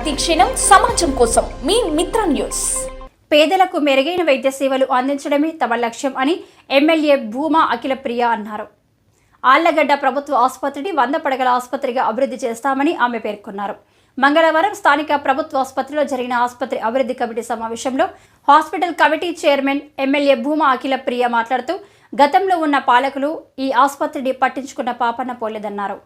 ప్రతి క్షణం సమాజం కోసం మీ మిత్ర న్యూస్. పేదలకు మెరుగైన వైద్య సేవలు అందించడమే తమ లక్ష్యం అని ఎమ్మెల్యే భూమా అఖిలప్రియ అన్నారు. ఆళ్లగడ్డ ప్రభుత్వ ఆసుపత్రిని 100 పడకల ఆసుపత్రిగా అభివృద్ధి చేస్తామని ఆమె పేర్కొన్నారు. మంగళవారం స్థానిక ప్రభుత్వ ఆసుపత్రిలో జరిగిన ఆసుపత్రి అభివృద్ధి కమిటీ సమావేశంలో hospital committee chairman MLA Bhuma Akhilapriya మాట్లాడుతూ గతంలో ఉన్న పాలకులు ఈ ఆసుపత్రిని పట్టించుకున్న పాపన పోలేదన్నారు.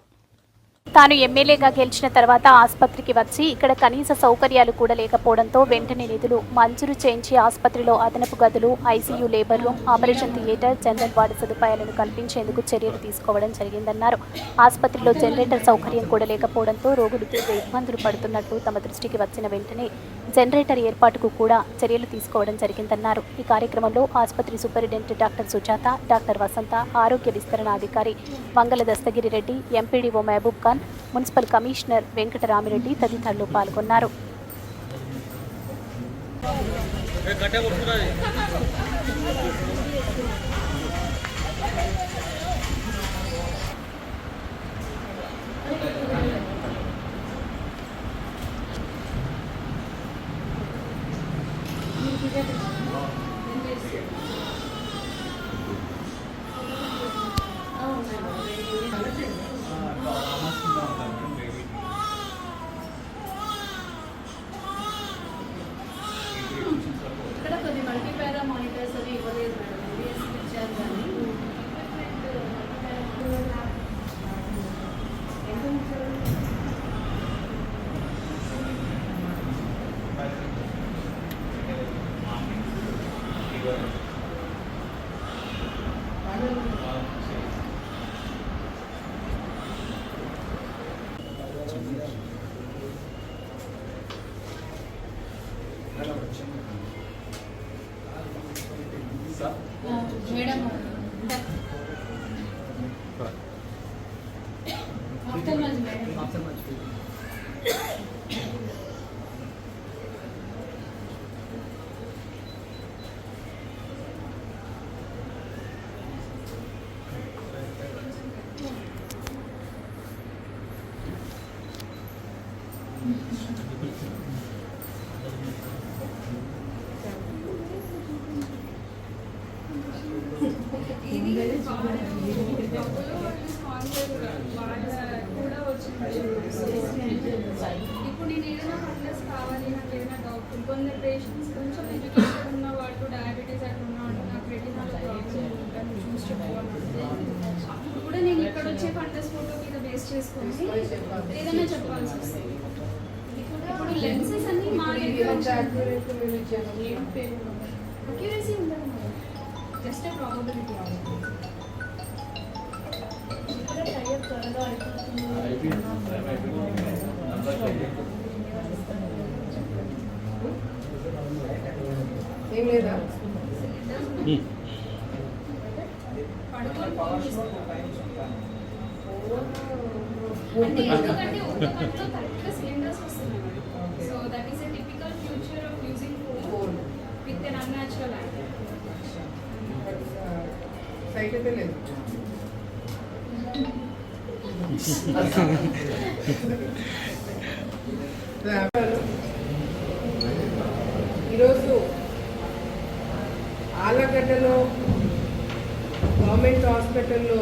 తాను ఎమ్మెల్యేగా గెలిచిన తర్వాత ఆసుపత్రికి వచ్చి ఇక్కడ కనీస సౌకర్యాలు కూడా లేకపోవడంతో వెంటనే నిధులు మంజూరు చేయించి ఆసుపత్రిలో అదనపు గదులు, ICU, labour room, operation theatre, general ward సదుపాయాలను కల్పించేందుకు చర్యలు తీసుకోవడం జరిగిందన్నారు. ఆసుపత్రిలో జనరేటర్ సౌకర్యం కూడా లేకపోవడంతో రోగులు తీవ్ర ఇబ్బందులు పడుతున్నట్టు తమ దృష్టికి వచ్చిన వెంటనే జనరేటర్ ఏర్పాటుకు కూడా చర్యలు తీసుకోవడం జరిగిందన్నారు. ఈ కార్యక్రమంలో ఆసుపత్రి superintendent doctor Sujatha, doctor Vasantha, ఆరోగ్య విస్తరణ అధికారి Mangala Dastagiri Reddy, MPDO Mahaboob Khan, municipal commissioner Venkataramireddy తదితరులు పాల్గొన్నారు. ఇప్పుడు నేను ఏదైనా ఫండ్స్ కావాలి, నాకు ఏదైనా డౌట్, కొందరు పేషెంట్స్ కొంచెం ఎడ్యుకేషన్ ఉన్న వాళ్ళు, డయాబెటీస్ అట్లా ఉన్న వాళ్ళు, నాకు రెటినాలో ప్రాబ్లమ్ ఉంటుంది చూసి చెప్పుకోవాలంటే అప్పుడు కూడా నేను ఇక్కడ వచ్చే ఫండ్స్ ఫోటో మీద బేస్ చేసుకొని ఏదైనా చెప్పాల్సి వస్తుంది. ఇప్పుడు లెన్సెస్ అన్ని మా అక్యురసీ ఉండదు, జస్ట్ ప్రాబబిలిటీ. ఏం లేదా ఎందుకంటే ఒక పనిలో కరెక్ట్గా సిలిండర్స్ వస్తున్నాయి. So that is a typical future of using coal with an unnatural item. Site అయితే లేదు. ఈరోజు ఆళ్లగడ్డలో గవర్నమెంట్ హాస్పిటల్లో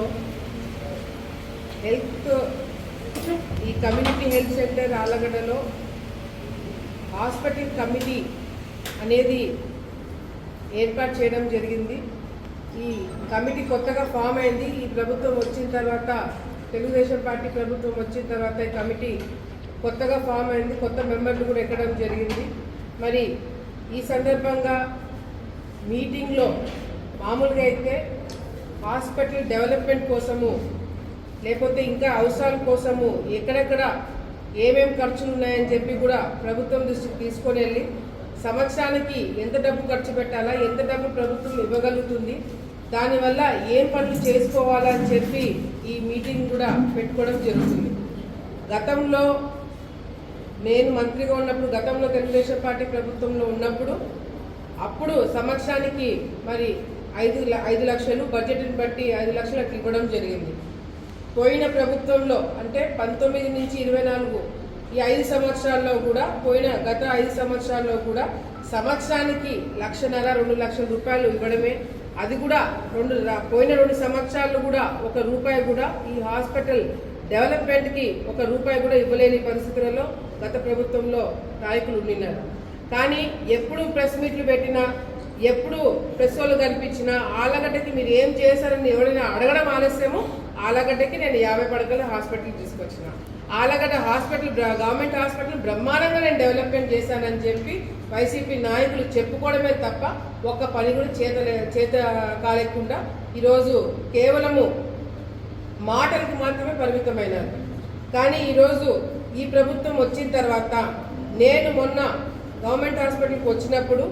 ఈ కమ్యూనిటీ హెల్త్ సెంటర్ ఆళ్లగడ్డలో హాస్పిటల్ కమిటీ అనేది ఏర్పాటు చేయడం జరిగింది. ఈ కమిటీ కొత్తగా ఫామ్ అయింది. ఈ ప్రభుత్వం వచ్చిన తర్వాత, తెలుగుదేశం పార్టీ ప్రభుత్వం వచ్చిన తర్వాత ఈ కమిటీ కొత్తగా ఫామ్ అయింది. కొత్త మెంబర్లు కూడా ఎక్కడం జరిగింది. మరి ఈ సందర్భంగా మీటింగ్లో మామూలుగా అయితే హాస్పిటల్ డెవలప్మెంట్ కోసము, లేకపోతే ఇంకా అవసరాల కోసము ఎక్కడెక్కడ ఏమేమి ఖర్చులు ఉన్నాయని చెప్పి కూడా ప్రభుత్వం దృష్టికి తీసుకొని వెళ్ళి సంవత్సరానికి ఎంత డబ్బు ఖర్చు పెట్టాలా, ఎంత డబ్బు ప్రభుత్వం ఇవ్వగలుగుతుంది, దానివల్ల ఏం పనులు చేసుకోవాలని చెప్పి ఈ మీటింగ్ కూడా పెట్టుకోవడం జరుగుతుంది. గతంలో నేను మంత్రిగా ఉన్నప్పుడు, గతంలో తెలుగుదేశం పార్టీ ప్రభుత్వంలో ఉన్నప్పుడు, అప్పుడు సంవత్సరానికి మరి 5 లక్షలు బడ్జెట్ని బట్టి 5 లక్షలకు ఇవ్వడం జరిగింది. పోయిన ప్రభుత్వంలో అంటే 19 నుంచి 24 ఈ 5 సంవత్సరాల్లో కూడా గత 5 సంవత్సరాల్లో కూడా సంవత్సరానికి 1,50,000 2 లక్షల రూపాయలు ఇవ్వడమే, అది కూడా పోయిన 2 సంవత్సరాలు కూడా 1 రూపాయి కూడా ఈ హాస్పిటల్ డెవలప్మెంట్కి 1 రూపాయి కూడా ఇవ్వలేని పరిస్థితులలో గత ప్రభుత్వంలో నాయకులు ఉన్నారు. కానీ ఎప్పుడు ప్రెస్ మీట్లు పెట్టినా, ఎప్పుడు ప్రెస్ వాళ్ళు కనిపించినా ఆలగడ్డకి మీరు ఏం చేశారని ఎవరైనా అడగడం ఆలస్యము, ఆలగడ్డకి నేను 50 పడకల హాస్పిటల్ తీసుకొచ్చిన, ఆలగడ్డ హాస్పిటల్ గవర్నమెంట్ హాస్పిటల్ బ్రహ్మాండంగా నేను డెవలప్మెంట్ చేశానని చెప్పి వైసీపీ నాయకులు చెప్పుకోవడమే తప్ప ఒక్క పని కూడా చేత కాలేకుండా ఈరోజు కేవలము మాటలకు మాత్రమే పరిమితమైనారు. కానీ ఈరోజు ఈ ప్రభుత్వం వచ్చిన తర్వాత నేను మొన్న గవర్నమెంట్ హాస్పిటల్కి వచ్చినప్పుడు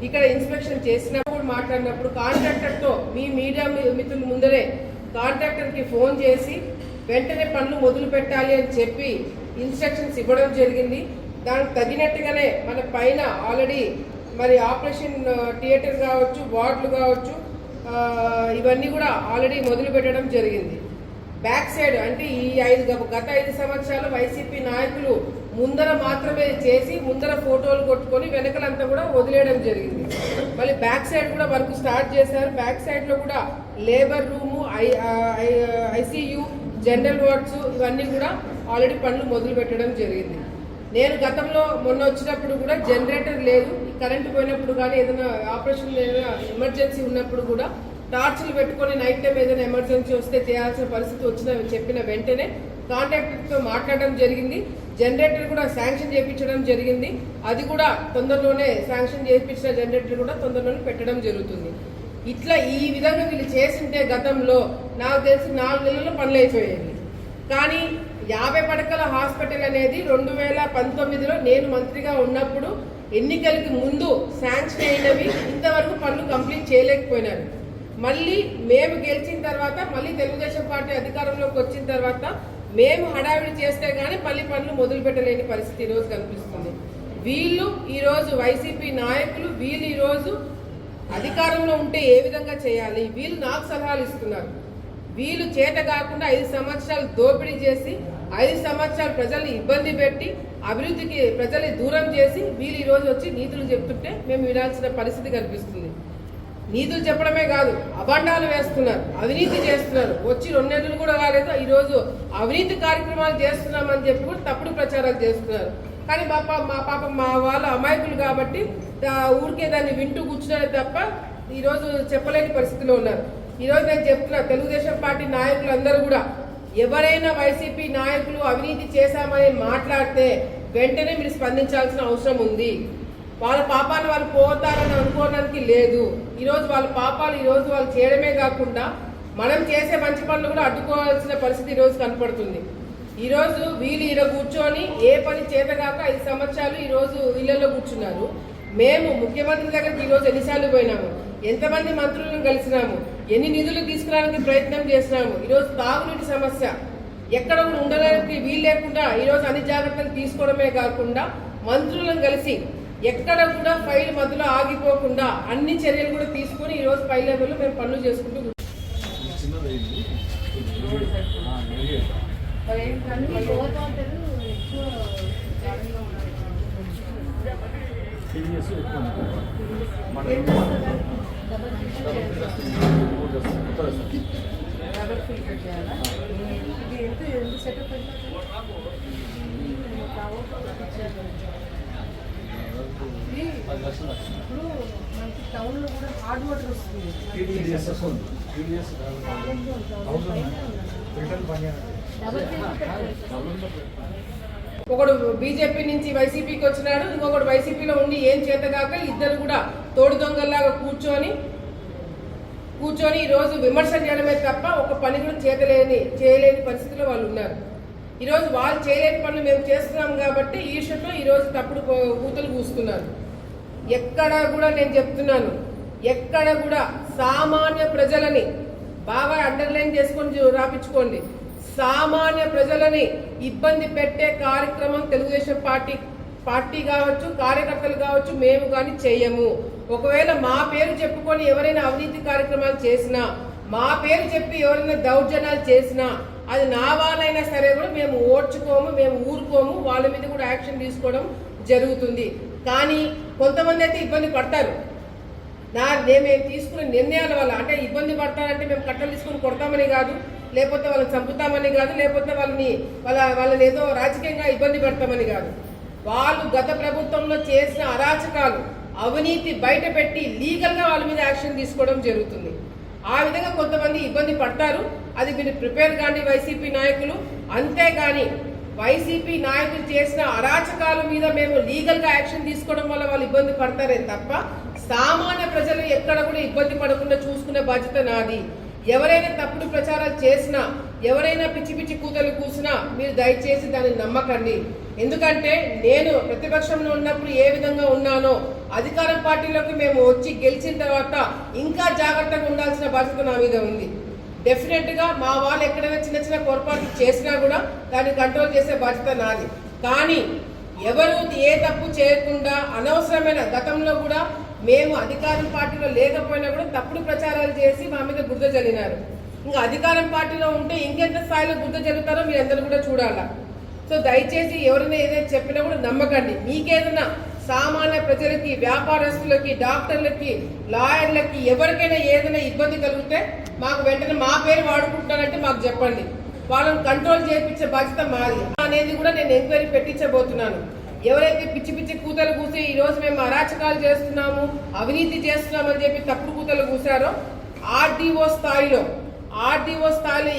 ఇక్కడ ఇన్స్పెక్షన్ చేసినప్పుడు మాట్లాడినప్పుడు కాంట్రాక్టర్తో మీ మీడియా మిత్రుల ముందరే కాంట్రాక్టర్కి ఫోన్ చేసి వెంటనే పనులు మొదలు పెట్టాలి అని చెప్పి ఇన్స్ట్రక్షన్స్ ఇవ్వడం జరిగింది. దానికి తగినట్టుగానే మన పైన ఆల్రెడీ మరి ఆపరేషన్ థియేటర్ కావచ్చు, వార్డులు కావచ్చు, ఇవన్నీ కూడా ఆల్రెడీ మొదలు పెట్టడం జరిగింది. బ్యాక్ సైడ్ అంటే ఈ గత 5 సంవత్సరాలు వైసీపీ నాయకులు ముందర మాత్రమే చేసి ముందర ఫోటోలు కొట్టుకొని వెనకలంతా కూడా వదిలేయడం జరిగింది. మళ్ళీ బ్యాక్ సైడ్ కూడా వర్క్ స్టార్ట్ చేశారు. బ్యాక్ సైడ్ లో కూడా labour room, ICU, general wards ఇవన్నీ కూడా ఆల్రెడీ పనులు మొదలు పెట్టడం జరిగింది. నేను గతంలో మొన్న వచ్చినప్పుడు కూడా జనరేటర్ లేదు, కరెంటు పోయినప్పుడు కానీ ఏదైనా ఆపరేషన్ ఏదైనా ఎమర్జెన్సీ ఉన్నప్పుడు కూడా టార్చ్లు పెట్టుకొని నైట్ టైం ఏదైనా ఎమర్జెన్సీ వస్తే చేయాల్సిన పరిస్థితి చెప్పిన వెంటనే కాంట్రాక్టర్తో మాట్లాడడం జరిగింది. జనరేటర్ కూడా శాంక్షన్ చేయించడం జరిగింది. అది కూడా తొందరలోనే శాంక్షన్ చేయించిన జనరేటర్ కూడా తొందరలోనే పెట్టడం జరుగుతుంది. ఇట్లా ఈ విధంగా వీళ్ళు చేసింటే గతంలో నాకు తెలిసి 4 నెలల్లో పనులు అయిపోయాయి. కానీ 50 పడకల హాస్పిటల్ అనేది 2019లో నేను మంత్రిగా ఉన్నప్పుడు ఎన్నికలకి ముందు శాంక్షన్ అయినవి ఇంతవరకు పనులు కంప్లీట్ చేయలేకపోయినారు. మళ్ళీ మేము గెలిచిన తర్వాత మళ్ళీ తెలుగుదేశం పార్టీ అధికారంలోకి వచ్చిన తర్వాత మేము హడావిడి చేస్తే గానీ మళ్ళీ పనులు మొదలు పెట్టలేని పరిస్థితి ఈరోజు కనిపిస్తుంది. వీళ్ళు ఈరోజు వైసీపీ నాయకులు వీళ్ళు ఈరోజు అధికారంలో ఉంటే ఏ విధంగా చేయాలి, వీళ్ళు నాకు సలహాలు ఇస్తున్నారు. వీళ్ళు చేత కాకుండా 5 సంవత్సరాలు దోపిడీ చేసి 5 సంవత్సరాలు ప్రజల్ని ఇబ్బంది పెట్టి అభివృద్ధికి ప్రజల్ని దూరం చేసి వీళ్ళు ఈరోజు వచ్చి నీతులు చెప్తుంటే మేము వినాల్సిన పరిస్థితి కనిపిస్తుంది. నీతులు చెప్పడమే కాదు, అబండాలు వేస్తున్నారు, అవినీతి చేస్తున్నారు. వచ్చి 2 నెలలు కూడా కాలేదు, ఈరోజు అవినీతి కార్యక్రమాలు చేస్తున్నామని చెప్పి కూడా తప్పుడు ప్రచారాలు చేస్తున్నారు. కానీ మా వాళ్ళ అమాయకులు కాబట్టి ఊరికే దాన్ని వింటూ కూర్చున్నారే తప్ప ఈరోజు చెప్పలేని పరిస్థితిలో ఉన్నారు. ఈరోజు నేను చెప్తున్నా, తెలుగుదేశం పార్టీ నాయకులందరూ కూడా ఎవరైనా వైసీపీ నాయకులు అవినీతి చేశామని మాట్లాడితే వెంటనే మీరు స్పందించాల్సిన అవసరం ఉంది. వాళ్ళ పాపాన్ని వాళ్ళు పోతారని అనుకోవడానికి లేదు. ఈరోజు వాళ్ళ పాపాలు ఈరోజు వాళ్ళు చేయడమే కాకుండా మనం చేసే మంచి పనులు కూడా అడ్డుకోవాల్సిన పరిస్థితి ఈరోజు కనపడుతుంది. ఈరోజు వీళ్ళు ఈరోజు కూర్చొని ఏ పని చేతగాక 5 సంవత్సరాలు ఈరోజు ఇళ్లలో కూర్చున్నారు. మేము ముఖ్యమంత్రి దగ్గరికి ఈరోజు ఎన్నిసార్లు పోయినాము, ఎంతమంది మంత్రులను కలిసినాము, ఎన్ని నిధులు తీసుకురావడానికి ప్రయత్నం చేసినాము. ఈరోజు తాగునీటి సమస్య ఎక్కడ కూడా ఉండడానికి వీలు లేకుండా ఈరోజు అన్ని జాగ్రత్తలు తీసుకోవడమే కాకుండా మంత్రులను కలిసి ఎక్కడ కూడా ఫైల్ మధ్యలో ఆగిపోకుండా అన్ని చర్యలు కూడా తీసుకొని ఈరోజు పై లెవెల్లో మేము పనులు చేసుకుంటూ సెటప్ ఇప్పుడు మనకి టౌన్ లో కూడా హార్డ్ వాటర్ వస్తుంది. ఒకడు బీజేపీ నుంచి వైసీపీకి వచ్చినాడు, ఇంకొకడు వైసీపీలో ఉండి ఏం చేతగాక ఇద్దరు కూడా తోడు దొంగల్లాగా కూర్చొని ఈ రోజు విమర్శ చేయడమే తప్ప ఒక పని కూడా చేయలేని పరిస్థితిలో వాళ్ళు ఉన్నారు. ఈరోజు వాళ్ళు చేయలేని పనులు మేము చేస్తున్నాం కాబట్టి ఈర్ష్యతో ఈరోజు తప్పుడు కూతలు కూస్తున్నారు. ఎక్కడ కూడా నేను చెప్తున్నాను, ఎక్కడ కూడా సామాన్య ప్రజలని బాగా అండర్లైన్ చేసుకొని రాపించుకోండి, సామాన్య ప్రజలని ఇబ్బంది పెట్టే కార్యక్రమం తెలుగుదేశం పార్టీ కావచ్చు, కార్యకర్తలు కావచ్చు, మేము కానీ చెయ్యము. ఒకవేళ మా పేరు చెప్పుకొని ఎవరైనా అవినీతి కార్యక్రమాలు చేసినా, మా పేరు చెప్పి ఎవరైనా దౌర్జన్యాలు చేసినా అది నా వాళ్ళైనా సరే కూడా మేము ఓడ్చుకోము, మేము ఊరుకోము, వాళ్ళ మీద కూడా యాక్షన్ తీసుకోవడం జరుగుతుంది. కానీ కొంతమంది అయితే ఇబ్బంది పడతారు. మేము తీసుకునే నిర్ణయాల వల్ల, అంటే ఇబ్బంది పడతారంటే మేము కట్టలు తీసుకుని కొడతామని కాదు, లేకపోతే వాళ్ళని చంపుతామని కాదు, లేకపోతే వాళ్ళని ఏదో రాజకీయంగా ఇబ్బంది పెడతామని కాదు. వాళ్ళు గత ప్రభుత్వంలో చేసిన అరాచకాలు, అవినీతి బయట పెట్టి లీగల్గా వాళ్ళ మీద యాక్షన్ తీసుకోవడం జరుగుతుంది. ఆ విధంగా కొంతమంది ఇబ్బంది పడతారు. అది మీరు ప్రిపేర్ కాండి వైసీపీ నాయకులు. అంతేగాని వైసీపీ నాయకులు చేసిన అరాచకాల మీద మేము లీగల్గా యాక్షన్ తీసుకోవడం వల్ల వాళ్ళు ఇబ్బంది పడతారే తప్ప సామాన్య ప్రజలు ఎక్కడ కూడా ఇబ్బంది పడకుండా చూసుకునే బాధ్యత నాది. ఎవరైనా తప్పుడు ప్రచారాలు చేసినా, ఎవరైనా పిచ్చి పిచ్చి కూతలు కూసినా మీరు దయచేసి దాన్ని నమ్మకండి. ఎందుకంటే నేను ప్రతిపక్షంలో ఉన్నప్పుడు ఏ విధంగా ఉన్నానో అధికార పార్టీలోకి మేము వచ్చి గెలిచిన తర్వాత ఇంకా జాగ్రత్తగా ఉండాల్సిన బాధ్యత నా మీద ఉంది. డెఫినెట్గా మా వాళ్ళు ఎక్కడైనా చిన్న చిన్న పొరపాట్లు చేసినా కూడా దాన్ని కంట్రోల్ చేసే బాధ్యత నాది. కానీ ఎవరు ఏ తప్పు చేయకుండా అనవసరమైన, గతంలో కూడా మేము అధికారం పార్టీలో లేకపోయినా కూడా తప్పుడు ప్రచారాలు చేసి మా మీద బురద జల్లినారు. ఇంకా అధికారం పార్టీలో ఉంటే ఇంకెంత స్థాయిలో బురద జల్లుతారో మీరు అందరూ కూడా చూడాలా. సో దయచేసి ఎవరైనా ఏదైనా చెప్పినా కూడా నమ్మకండి. మీకేదైనా సామాన్య ప్రజలకి, వ్యాపారస్తులకి, డాక్టర్లకి, లాయర్లకి ఎవరికైనా ఏదైనా ఇబ్బంది కలిగితే మాకు వెంటనే మా పేరు వాడుకుంటున్నారంటే మాకు చెప్పండి. వాళ్ళని కంట్రోల్ చేయించే బాధ్యత మాది అనేది కూడా నేను ఎంక్వైరీ పెట్టించబోతున్నాను. ఎవరైతే పిచ్చి పిచ్చి కూతలు కూసి ఈరోజు మేము అరాచకాలు చేస్తున్నాము, అవినీతి చేస్తున్నామని చెప్పి తప్పుడు కూతలు కూసారో ఆర్డీఓ స్థాయిలో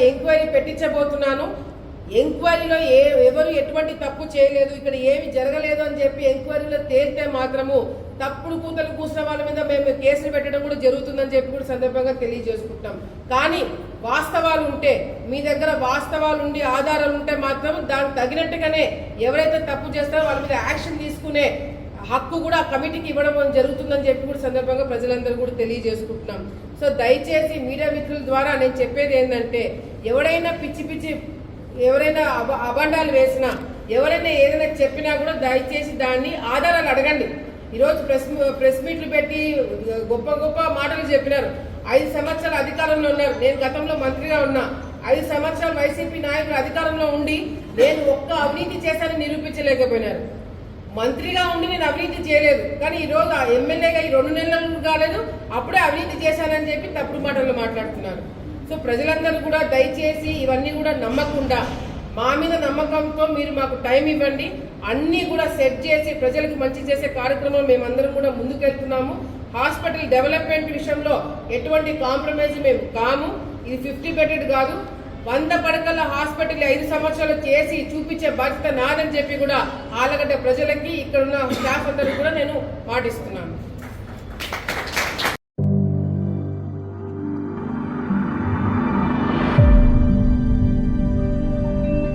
ఎంక్వైరీ పెట్టించబోతున్నాను. ఎంక్వైరీలో ఎవరు ఎటువంటి తప్పు చేయలేదు, ఇక్కడ ఏమి జరగలేదు అని చెప్పి ఎంక్వైరీలో తేలితే మాత్రము తప్పుడు కూతలు కూసిన వాళ్ళ మీద మేము కేసులు పెట్టడం కూడా జరుగుతుందని చెప్పి కూడా సందర్భంగా తెలియజేసుకుంటాం. కానీ వాస్తవాలు ఉంటే, మీ దగ్గర వాస్తవాలు ఉండి ఆధారాలు ఉంటే మాత్రం దానికి తగినట్టుగానే ఎవరైతే తప్పు చేస్తారో వాళ్ళ మీద యాక్షన్ తీసుకునే హక్కు కూడా ఆ కమిటీకి ఇవ్వడం జరుగుతుందని చెప్పి కూడా సందర్భంగా ప్రజలందరూ కూడా తెలియజేసుకుంటున్నాం. సో దయచేసి మీడియా మిత్రుల ద్వారా నేను చెప్పేది ఏంటంటే, ఎవరైనా ఎవరైనా అబండాలు వేసినా, ఎవరైనా ఏదైనా చెప్పినా కూడా దయచేసి దాన్ని ఆధారాలు అడగండి. ఈరోజు ప్రెస్ మీట్లు పెట్టి గొప్ప గొప్ప మాటలు చెప్పినారు. 5 సంవత్సరాలు అధికారంలో ఉన్నారు. నేను గతంలో మంత్రిగా ఉన్నా. 5 సంవత్సరాలు వైసీపీ నాయకులు అధికారంలో ఉండి నేను ఒక్క అవినీతి చేశానని నిరూపించలేకపోయినారు. మంత్రిగా ఉండి నేను అవినీతి చేయలేదు, కానీ ఈరోజు ఆ ఎమ్మెల్యేగా ఈ 2 నెలలు కాలేదు అప్పుడే అవినీతి చేశానని చెప్పి తప్పుడు మాటలు మాట్లాడుతున్నారు. సో ప్రజలందరూ కూడా దయచేసి ఇవన్నీ కూడా నమ్మకుండా, మా మీద నమ్మకంతో మీరు మాకు టైం ఇవ్వండి. అన్నీ కూడా సెట్ చేసి ప్రజలకు మంచి చేసే కార్యక్రమం మేమందరం కూడా ముందుకెళ్తున్నాము. హాస్పిటల్ డెవలప్మెంట్ విషయంలో ఎటువంటి కాంప్రమైజ్ మేము కాము. ఇది 50 బెడెడ్ కాదు, 100 పడకల హాస్పిటల్ 5 సంవత్సరాలు చేసి చూపించే బాధ్యత నాదని చెప్పి కూడా ఆలగడ్డ ప్రజలకి, ఇక్కడ ఉన్న స్టాఫ్ అందరికీ కూడా నేను మాటిస్తున్నాను.